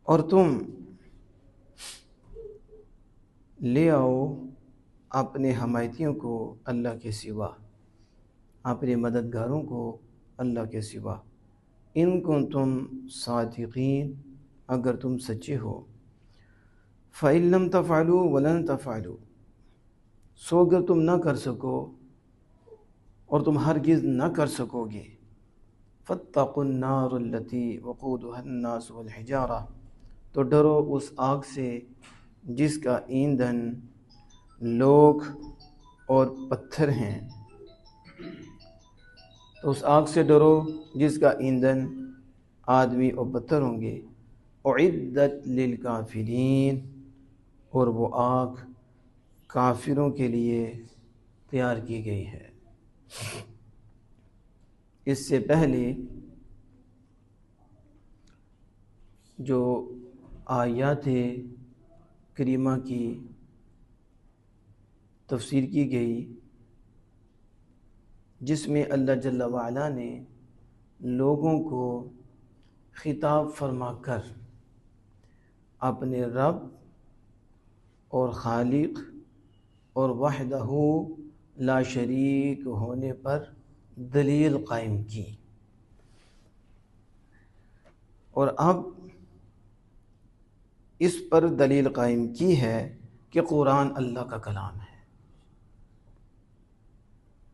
اور تم لے آؤ اپنے حمایتیوں کو اللہ کے سوا، اپنے مددگاروں کو اللہ کے سوا، ان کنتم صادقین، اگر تم سچے ہو۔ فَإِن لَّمْ تَفْعَلُوا وَلَن تَفْعَلُوا، سو اگر تم نہ کر سکو اور تم ہرگز نہ کر سکو گے، فَاتَّقُوا النَّارَ الَّتِي وَقُودُهَا النَّاسُ وَالْحِجَارَةُ، تو ڈرو اس آگ سے جس کا ایندھن لوگ اور پتھر ہیں، تو اس آگ سے ڈرو جس کا ایندھن آدمی اور پتھر ہوں گے۔ اعدت للکافرین، اور وہ آگ کافروں کے لیے تیار کی گئی ہے۔ اس سے پہلے جو آیات کریمہ کی تفسیر کی گئی، جس میں اللہ جل وعلا نے لوگوں کو خطاب فرما کر اپنے رب اور خالق اور وحدہ لا شریک ہونے پر دلیل قائم کی، اور اب اس پر دلیل قائم کی ہے کہ قرآن اللہ کا کلام ہے،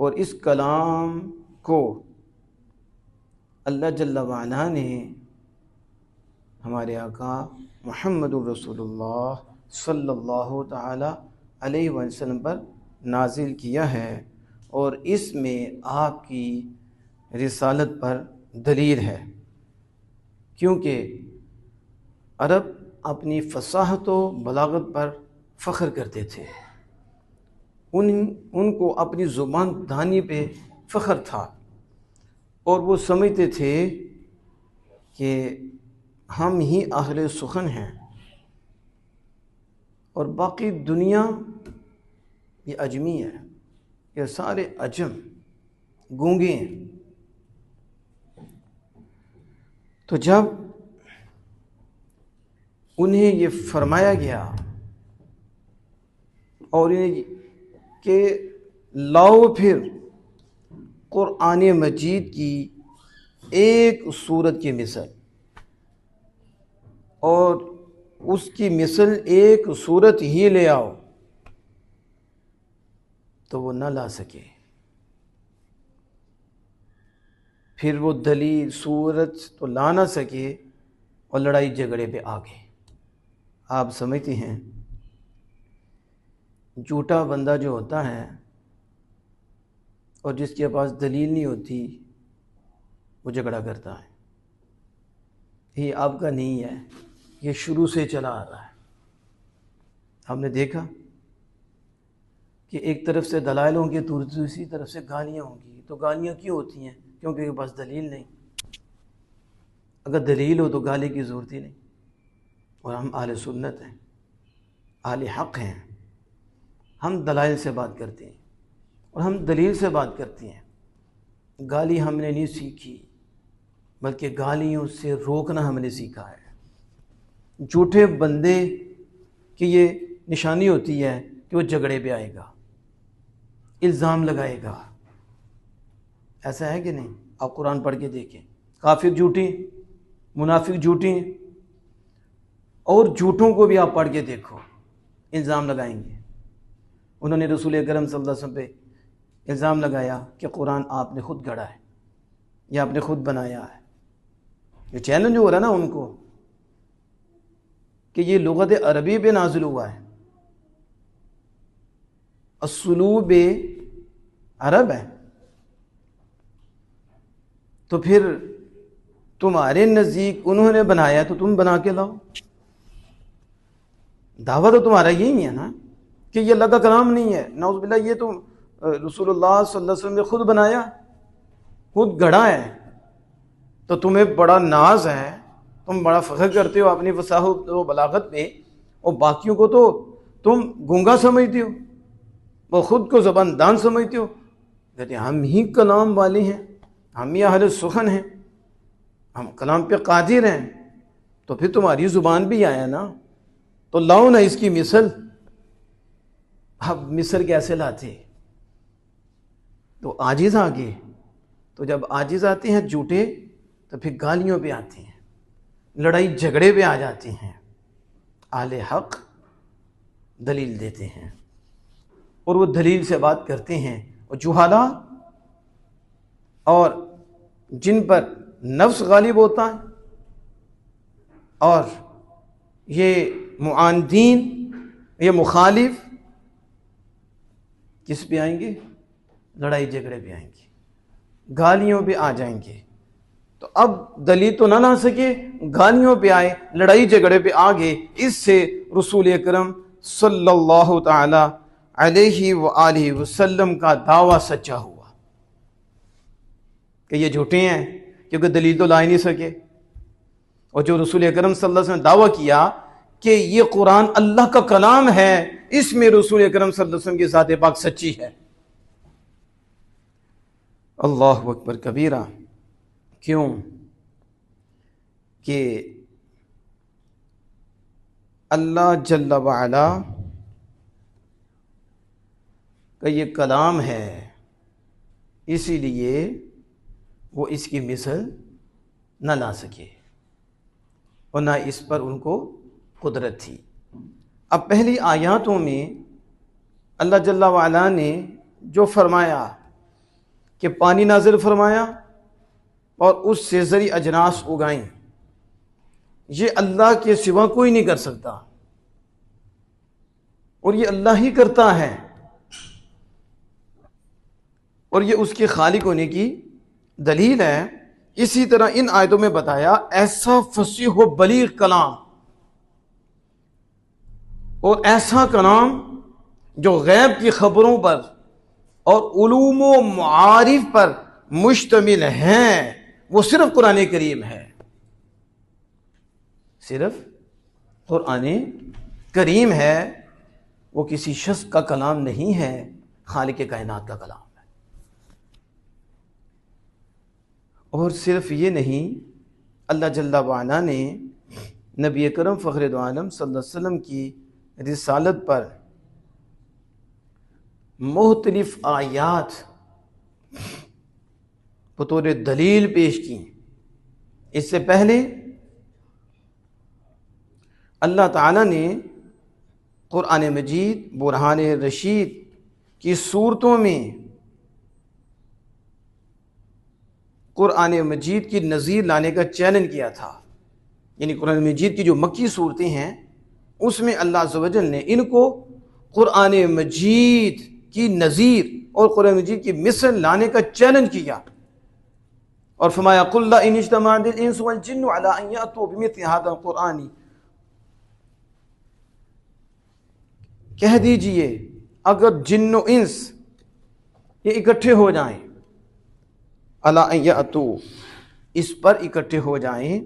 اور اس کلام کو اللہ جل وعلا نے ہمارے آقا محمد الرسول اللہ صلی اللہ تعالی علیہ وسلم پر نازل کیا ہے، اور اس میں آپ کی رسالت پر دلیل ہے، کیونکہ عرب اپنی فصاحت و بلاغت پر فخر کرتے تھے، ان کو اپنی زبان دانی پہ فخر تھا، اور وہ سمجھتے تھے کہ ہم ہی اہل سخن ہیں، اور باقی دنیا یہ عجمی ہے، یہ سارے عجم گونگے ہیں۔ تو جب انہیں یہ فرمایا گیا اور انہیں کہ لاؤ پھر قرآن مجید کی ایک سورت کی مثل، اور اس کی مثل ایک سورت ہی لے آؤ، تو وہ نہ لا سکے۔ پھر وہ دلیل سورت تو لا نہ سکے اور لڑائی جھگڑے پہ آ گئے۔ آپ سمجھتے ہیں جھوٹا بندہ جو ہوتا ہے اور جس کے پاس دلیل نہیں ہوتی، وہ جھگڑا کرتا ہے۔ یہ آپ کا نہیں ہے، یہ شروع سے چلا آ رہا ہے۔ ہم نے دیکھا کہ ایک طرف سے دلائل ہوں گے تو دوسری طرف سے گالیاں ہوں گی۔ تو گالیاں کیوں ہوتی ہیں؟ کیونکہ کے پاس دلیل نہیں۔ اگر دلیل ہو تو گالی کی ضرورت ہی نہیں۔ اور ہم اہل سنت ہیں، اہل حق ہیں، ہم دلائل سے بات کرتے ہیں اور ہم دلیل سے بات کرتے ہیں۔ گالی ہم نے نہیں سیکھی، بلکہ گالیوں سے روکنا ہم نے سیکھا ہے۔ جھوٹے بندے کی یہ نشانی ہوتی ہے کہ وہ جھگڑے پہ آئے گا، الزام لگائے گا۔ ایسا ہے کہ نہیں؟ آپ قرآن پڑھ کے دیکھیں، کافر جھوٹے، منافق جھوٹے، اور جھوٹوں کو بھی آپ پڑھ کے دیکھو، الزام لگائیں گے۔ انہوں نے رسول اکرم صلی اللہ علیہ وسلم پہ الزام لگایا کہ قرآن آپ نے خود گھڑا ہے یا آپ نے خود بنایا ہے۔ یہ چیلنج ہو رہا ہے نا ان کو کہ یہ لغت عربی پہ نازل ہوا ہے، اسلوب عرب ہے، تو پھر تمہارے نزدیک انہوں نے بنایا تو تم بنا کے لاؤ۔ دعویٰ تو تمہارا یہی ہے نا کہ یہ اللہ کا کلام نہیں ہے، نعوذ باللہ یہ تو رسول اللہ صلی اللہ علیہ وسلم نے خود بنایا، خود گھڑا ہے، تو تمہیں بڑا ناز ہے، تم بڑا فخر کرتے ہو اپنی فصاحت و بلاغت پہ، اور باقیوں کو تو تم گونگا سمجھتے ہو، وہ خود کو زبان دان سمجھتے ہو۔ کہتے ہیں ہم ہی کلام والے ہیں، ہم ہی اہل سخن ہیں، ہم کلام پہ قادر ہیں، تو پھر تمہاری زبان بھی آیا نا، تو لاؤ نا اس کی مثل۔ اب مثل کیسے لاتے؟ تو عاجز آگے، تو جب عاجز آتے ہیں جھوٹے تو پھر گالیوں پہ آتے ہیں، لڑائی جھگڑے پہ آ جاتے ہیں۔ اہل حق دلیل دیتے ہیں اور وہ دلیل سے بات کرتے ہیں، اور جہالا اور جن پر نفس غالب ہوتا ہے اور یہ معاندین، یہ مخالف کس پہ آئیں گے؟ لڑائی جھگڑے پہ آئیں گے، گالیوں پہ آ جائیں گے۔ تو اب دلیل تو نہ لا سکے، گالیوں پہ آئے، لڑائی جھگڑے پہ آ گئے۔ اس سے رسول اکرم صلی اللہ تعالی علیہ وآلہ وسلم کا دعویٰ سچا ہوا کہ یہ جھوٹے ہیں، کیونکہ دلیل تو لا ہی نہیں سکے۔ اور جو رسول اکرم صلی اللہ علیہ وسلم نے دعویٰ کیا کہ یہ قرآن اللہ کا کلام ہے، اس میں رسول اکرم صلی اللہ علیہ وسلم کی ذات پاک سچی ہے۔ اللہ اکبر کبیرہ۔ کیوں؟ کہ اللہ جل وعلا کا یہ کلام ہے، اسی لیے وہ اس کی مثل نہ لا سکے اور نہ اس پر ان کو قدرت تھی۔ اب پہلی آیاتوں میں اللہ جل وعلا نے جو فرمایا کہ پانی نازل فرمایا اور اس سے زرعی اجناس اگائیں، یہ اللہ کے سوا کوئی نہیں کر سکتا، اور یہ اللہ ہی کرتا ہے، اور یہ اس کے خالق ہونے کی دلیل ہے۔ اسی طرح ان آیتوں میں بتایا ایسا فصیح و بلیغ کلام، اور ایسا کلام جو غیب کی خبروں پر اور علوم و معارف پر مشتمل ہیں، وہ صرف قرآن کریم ہے، صرف قرآن کریم ہے۔ وہ کسی شخص کا کلام نہیں ہے، خالق کائنات کا کلام ہے۔ اور صرف یہ نہیں، اللہ جل وعلا نے نبی اکرم فخر دو عالم صلی اللہ علیہ وسلم کی رسالت پر مختلف آیات بطور دلیل پیش کی۔ اس سے پہلے اللہ تعالیٰ نے قرآن مجید برہان رشید کی صورتوں میں قرآن مجید کی نظیر لانے کا چیلنج کیا تھا، یعنی قرآن مجید کی جو مکی صورتیں ہیں اس میں اللہ عز و جل نے ان کو قرآن مجید کی نظیر اور قرآن مجید کی مثل لانے کا چیلنج کیا، اور فرمایا قُلْ لَئِنِ اجْتَمَعَتِ الْإِنسُ وَالْجِنُّ عَلَىٰ أَن يَأْتُوا بِمِثْلِ هَٰذَا الْقُرْآنِ، کہہ دیجئے اگر جن و انس یہ اکٹھے ہو جائیں، عَلَىٰ أَن يَأْتُوا، اس پر اکٹھے ہو جائیں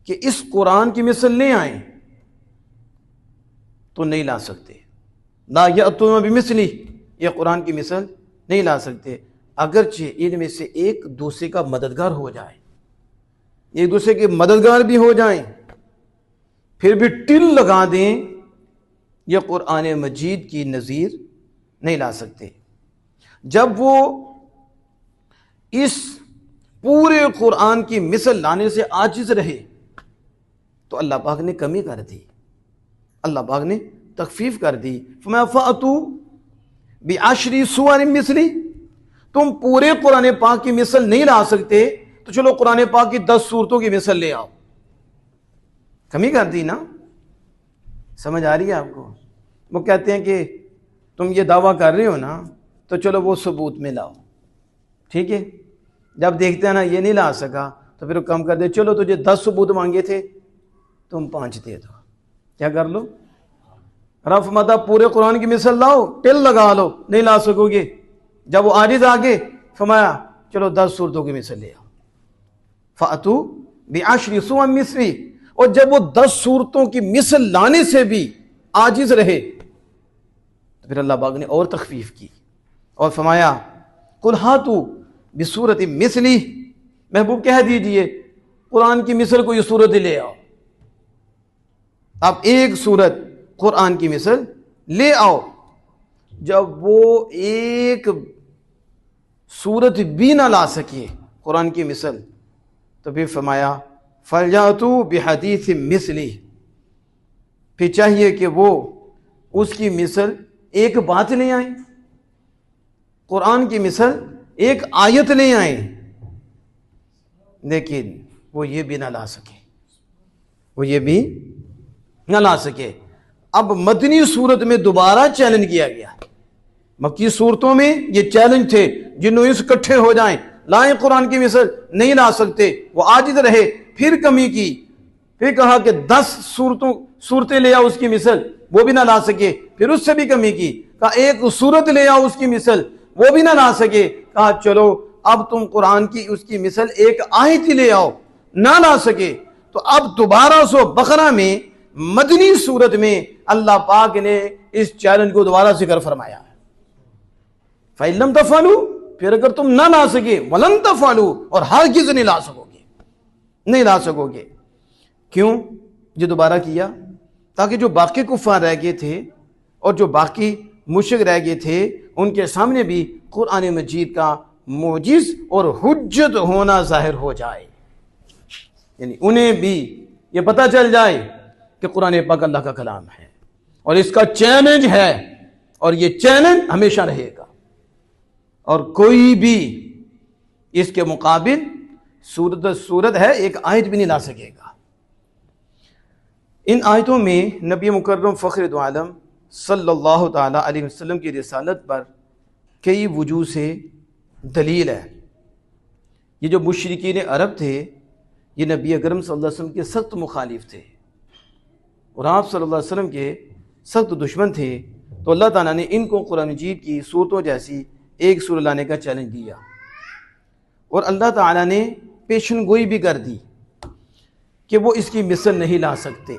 کہ اس قرآن کی مثل لے آئیں، تو نہیں لا سکتے۔ لا یأتون بمثلہ، یہ قرآن کی مثل نہیں لا سکتے، اگرچہ ان میں سے ایک دوسرے کا مددگار ہو جائے، ایک دوسرے کے مددگار بھی ہو جائیں، پھر بھی ٹل لگا دیں، یہ قرآن مجید کی نظیر نہیں لا سکتے۔ جب وہ اس پورے قرآن کی مثل لانے سے عاجز رہے تو اللہ پاک نے کمی کر دی، اللہ پاک نے تخفیف کر دی۔ فَمَا فَأْتُوا بِعَشْرِ سُوَرٍ مِثْلِهِ، تم پورے قرآن پاک کی مثل نہیں لا سکتے تو چلو قرآن پاک کی 10 صورتوں کی مثل لے آؤ، کمی کر دی نا۔ سمجھ آ رہی ہے آپ کو؟ وہ کہتے ہیں کہ تم یہ دعویٰ کر رہے ہو نا تو چلو وہ ثبوت میں لاؤ، ٹھیک ہے؟ جب دیکھتے ہیں نا یہ نہیں لا سکا تو پھر وہ کم کر دے، چلو تجھے 10 ثبوت مانگے تھے تم 5 دے دو، کیا کر لو؟ رف مدہ پورے قرآن کی مثل لاؤ، ٹل لگا لو، نہیں لا سکو گے۔ جب وہ عاجز آگے فرمایا چلو 10 صورتوں کی مثل لے آؤ، فَأْتُوا بِعَشْرِ سُوَرٍ مِثْلِهِ، اور جب وہ 10 صورتوں کی مثل لانے سے بھی عاجز رہے تو پھر اللہ پاک نے اور تخفیف کی اور فرمایا قُلْ هَاتُوا بِسُورَةٍ مِثْلِهِ، محبوب کہہ دیجئے قرآن کی مثل کو یہ صورت لے آؤ، اب ایک سورت قرآن کی مثل لے آؤ. جب وہ ایک سورت بھی نہ لا سکے قرآن کی مثل تو پھر فرمایا فَلْيَأْتُوا بِحَدِيثٍ مِثْلِهِ. پھر چاہیے کہ وہ اس کی مثل ایک بات لے آئیں، قرآن کی مثل ایک آیت لے آئیں، لیکن وہ یہ بھی نہ لا سکے، وہ یہ بھی نہ لا سکے. اب مدنی صورت میں دوبارہ چیلنج کیا گیا. مکی صورتوں میں یہ چیلنج تھے جنہوں اس اکٹھے ہو جائیں، لائیں قرآن کی مثل، نہیں لا سکتے، وہ عاجز رہے. پھر کمی کی، پھر کہا کہ 10 صورتیں لے آؤ اس کی مثل، وہ بھی نہ لا سکے. پھر اس سے بھی کمی کی، کہا ایک صورت لے آؤ اس کی مثل، وہ بھی نہ لا سکے. کہا چلو اب تم قرآن کی اس کی مثل ایک آیت ہی لے آؤ، نہ لا سکے. تو اب دوبارہ سو بقرہ میں مدنی صورت میں اللہ پاک نے اس چیلنج کو دوبارہ ذکر فرمایا. فَإِن لَمْ تَفْعَلُوا، پھر اگر تم نہ لا سکے، وَلَن تَفْعَلُوا، اور ہرگز نہیں لا سکو گے، نہیں لا سکو گے. کیوں یہ دوبارہ کیا؟ تاکہ جو باقی کفار رہ گئے تھے اور جو باقی مشرک رہ گئے تھے ان کے سامنے بھی قرآن مجید کا معجز اور حجت ہونا ظاہر ہو جائے، یعنی انہیں بھی یہ پتہ چل جائے کہ قرآن پاک اللہ کا کلام ہے اور اس کا چیلنج ہے، اور یہ چیلنج ہمیشہ رہے گا، اور کوئی بھی اس کے مقابل صورت ہے ایک آیت بھی نہیں لا سکے گا. ان آیتوں میں نبی مکرم فخر دو عالم صلی اللہ تعالی علیہ وسلم کی رسالت پر کئی وجوہ سے دلیل ہے. یہ جو مشرکین عرب تھے یہ نبی اکرم صلی اللہ علیہ وسلم کے سخت مخالف تھے اور آپ صلی اللہ علیہ وسلم کے سخت دشمن تھے. تو اللہ تعالیٰ نے ان کو قرآن مجید کی صورتوں جیسی ایک سورہ لانے کا چیلنج دیا، اور اللہ تعالیٰ نے پیشن گوئی بھی کر دی کہ وہ اس کی مثل نہیں لا سکتے.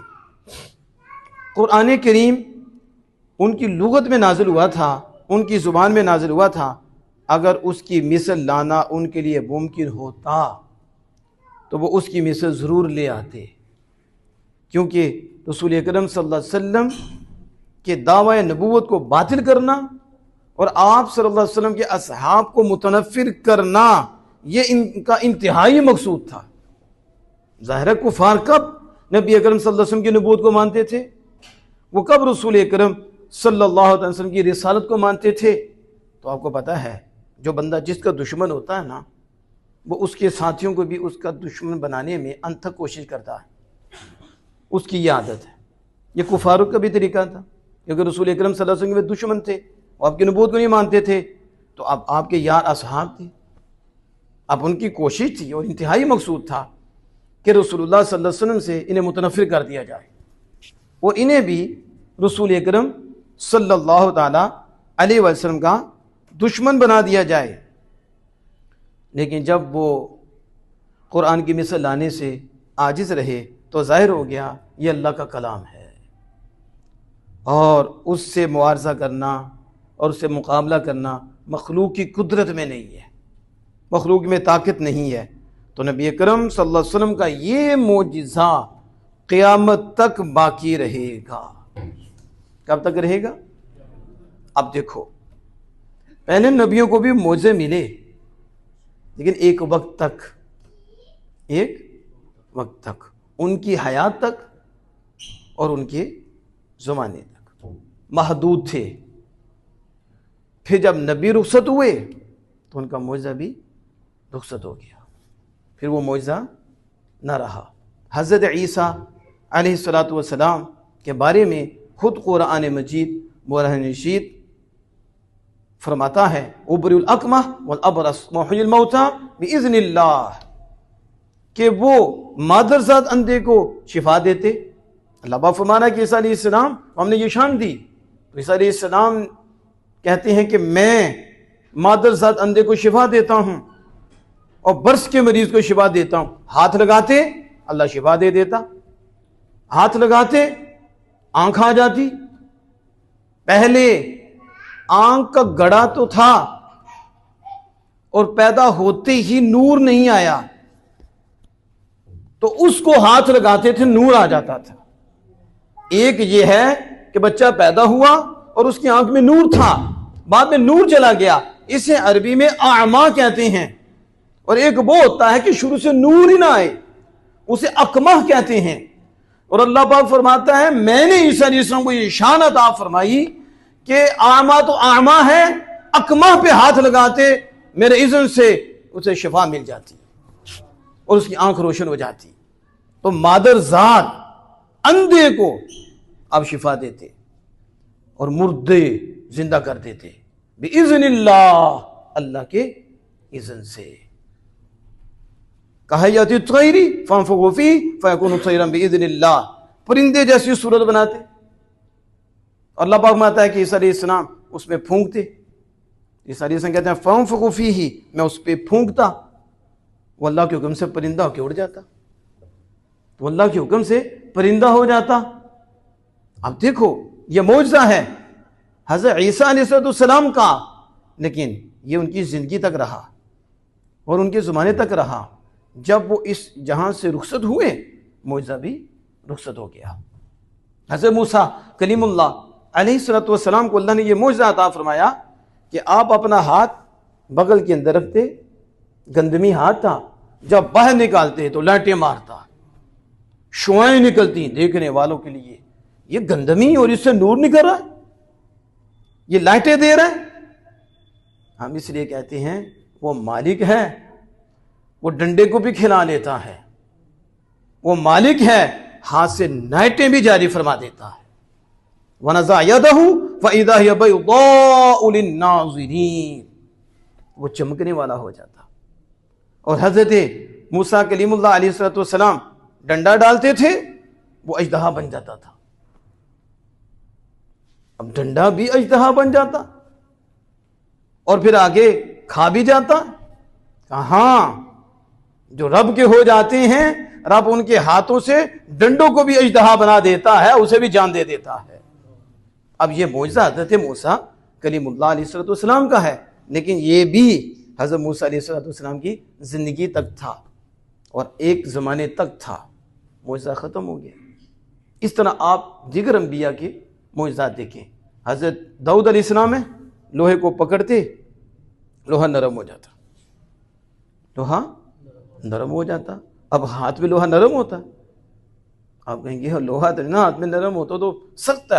قرآن کریم ان کی لغت میں نازل ہوا تھا، ان کی زبان میں نازل ہوا تھا. اگر اس کی مثل لانا ان کے لیے ممکن ہوتا تو وہ اس کی مثل ضرور لے آتے، کیونکہ رسول اکرم صلی اللہ علیہ وسلم کے دعوی نبوت کو باطل کرنا اور آپ صلی اللہ علیہ وسلم کے اصحاب کو متنفر کرنا یہ ان کا انتہائی مقصود تھا. ظاہر کفار کب نبی اکرم صلی اللہ علیہ وسلم کی نبوت کو مانتے تھے؟ وہ کب رسول اکرم صلی اللہ علیہ وسلم کی رسالت کو مانتے تھے؟ تو آپ کو پتہ ہے جو بندہ جس کا دشمن ہوتا ہے نا وہ اس کے ساتھیوں کو بھی اس کا دشمن بنانے میں انتھک کوشش کرتا ہے. اس کی یہ عادت ہے. یہ کفاروں کا بھی طریقہ تھا، کیونکہ رسول اکرم صلی اللہ علیہ وسلم کے دشمن تھے، وہ آپ کی نبوت کو نہیں مانتے تھے. تو اب آپ کے یار اصحاب تھے، اب ان کی کوشش تھی اور انتہائی مقصود تھا کہ رسول اللہ صلی اللہ علیہ وسلم سے انہیں متنفر کر دیا جائے اور انہیں بھی رسول اکرم صلی اللہ تعالی علیہ وسلم کا دشمن بنا دیا جائے. لیکن جب وہ قرآن کی مثل لانے سے عاجز رہے تو ظاہر ہو گیا یہ اللہ کا کلام ہے، اور اس سے معارضہ کرنا اور اس سے مقابلہ کرنا مخلوق کی قدرت میں نہیں ہے، مخلوق میں طاقت نہیں ہے. تو نبی اکرم صلی اللہ علیہ وسلم کا یہ معجزہ قیامت تک باقی رہے گا. کب تک رہے گا؟ اب دیکھو پہلے نبیوں کو بھی معجزے ملے لیکن ایک وقت تک ان کی حیات تک اور ان کے زمانے تک محدود تھے. پھر جب نبی رخصت ہوئے تو ان کا معجزہ بھی رخصت ہو گیا، پھر وہ معجزہ نہ رہا. حضرت عیسیٰ علیہ السلام کے بارے میں خود قرآن مجید برہان رشید فرماتا ہے ابری الاکمہ والابرص محی الموتى باذن اللہ، کہ وہ مادرزاد اندھے کو شفا دیتے. اللہ پاک فرمانا کہ عیسیٰ علیہ السلام ہم نے یہ شان دی. تو عیسیٰ علیہ السلام کہتے ہیں کہ میں مادرزاد اندھے کو شفا دیتا ہوں اور برس کے مریض کو شفا دیتا ہوں. ہاتھ لگاتے اللہ شفا دے دیتا، ہاتھ لگاتے آنکھ آ جاتی. پہلے آنکھ کا گڑا تو تھا اور پیدا ہوتے ہی نور نہیں آیا، تو اس کو ہاتھ لگاتے تھے نور آ جاتا تھا. ایک یہ ہے کہ بچہ پیدا ہوا اور اس کی آنکھ میں نور تھا، بعد میں نور چلا گیا، اسے عربی میں اعمیٰ کہتے ہیں. اور ایک وہ ہوتا ہے کہ شروع سے نور ہی نہ آئے، اسے اکمہ کہتے ہیں. اور اللہ پاک فرماتا ہے میں نے عیسیٰ علیہ السلام کو یہ شان عطا فرمائی کہ اعمیٰ تو اعمیٰ ہے، اکمہ پہ ہاتھ لگاتے میرے اذن سے اسے شفا مل جاتی اور اس کی آنکھ روشن ہو جاتی. تو مادر ذات اندھے کو اب شفا دیتے اور مردے زندہ کر دیتے بِإِذْنِ اللہ، اللہ کے اذن سے. کہیّۃ الطَّیْرِ فَانفُخُوا فِیہ فَیَکُونُ طَیْرًا بِإِذْنِ اللہ، پرندے جیسی صورت بناتے. اللہ پاک ماتا ہے کہ عیسیٰ علیہ السلام اس میں پھونکتے. عیسیٰ علیہ السلام کہتے ہیں فَانفُخُوا فِیہ، میں اس پہ پھونکتا، وہ اللہ کے حکم سے پرندہ ہو کے اڑ جاتا، تو اللہ کے حکم سے پرندہ ہو جاتا. اب دیکھو یہ معجزہ ہے حضرت عیسیٰ علیہ السلام کا، لیکن یہ ان کی زندگی تک رہا اور ان کے زمانے تک رہا. جب وہ اس جہاں سے رخصت ہوئے معجزہ بھی رخصت ہو گیا. حضرت موسیٰ کلیم اللہ علیہ السلام کو اللہ نے یہ معجزہ عطا فرمایا کہ آپ اپنا ہاتھ بغل کے اندر رکھتے، گندمی ہاتھ تھا، جب باہر نکالتے تو لائٹیں مارتا، شعائیں نکلتی دیکھنے والوں کے لیے، یہ گندمی اور اس سے نور نکل رہا ہے، یہ لائٹیں دے رہا ہے. ہم اس لیے کہتے ہیں وہ مالک ہے، وہ ڈنڈے کو بھی کھلا لیتا ہے، وہ مالک ہے، ہاتھ سے لائٹیں بھی جاری فرما دیتا ہے. وَنَزَعَ يَدَهُ فَإِذَا هِيَ بَيْضَاءُ لِلنَّاظِرِينَ، وہ چمکنے والا ہو جاتا. اور حضرت موسیٰ کلیم اللہ علیہ السلام ڈنڈا ڈالتے تھے وہ اژدہا بن جاتا تھا. اب ڈنڈا بھی اژدہا بن جاتا اور پھر آگے کھا بھی جاتا. ہاں جو رب کے ہو جاتے ہیں رب ان کے ہاتھوں سے ڈنڈوں کو بھی اژدہا بنا دیتا ہے، اسے بھی جان دے دیتا ہے. اب یہ معجزہ حضرت موسیٰ کلیم اللہ علیہ السلام کا ہے، لیکن یہ بھی حضرت موسیٰ علیہ السلام کی زندگی تک تھا اور ایک زمانے تک تھا، معجزہ ختم ہو گیا. اس طرح آپ دیگر انبیاء کے معجزات دیکھیں. حضرت داؤد علیہ السلام ہے، لوہے کو پکڑتے لوہا نرم ہو جاتا، لوہا نرم ہو جاتا. اب ہاتھ میں لوہا نرم ہوتا، آپ کہیں گے لوہا تو نا ہاتھ میں نرم ہوتا تو سخت ہے.